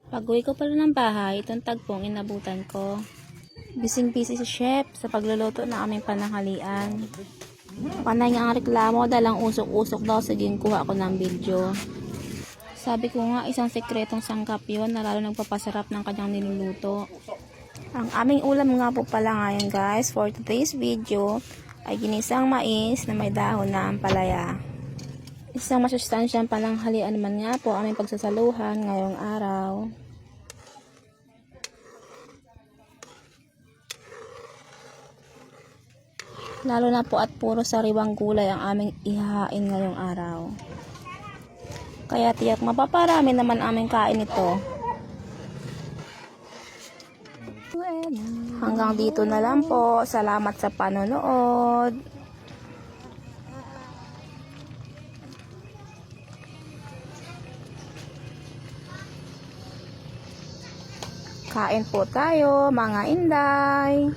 Pag-uwi ko pala ng bahay, itong tagpong inabutan ko. Bising-busy si chef sa pagluluto ng aming pananghalian. Panay nga ang reklamo dalang usok-usok daw, siging kuha ko ng video. Sabi ko nga isang sekretong sangkap yun na lalo nagpapasarap ng kanyang niluluto. Ang aming ulam nga po pala ngayon guys for today's video ay ginisang mais na may dahon na ampalaya. Isang masustansyang pananghalian man nga po aming pagsasaluhan ngayong araw. Lalo na po at puro sariwang gulay ang aming ihahain ngayong araw. Kaya tiyak mapaparami naman aming kain ito. Hanggang dito na lang po. Salamat sa panonood. Kain po tayo, mga inday.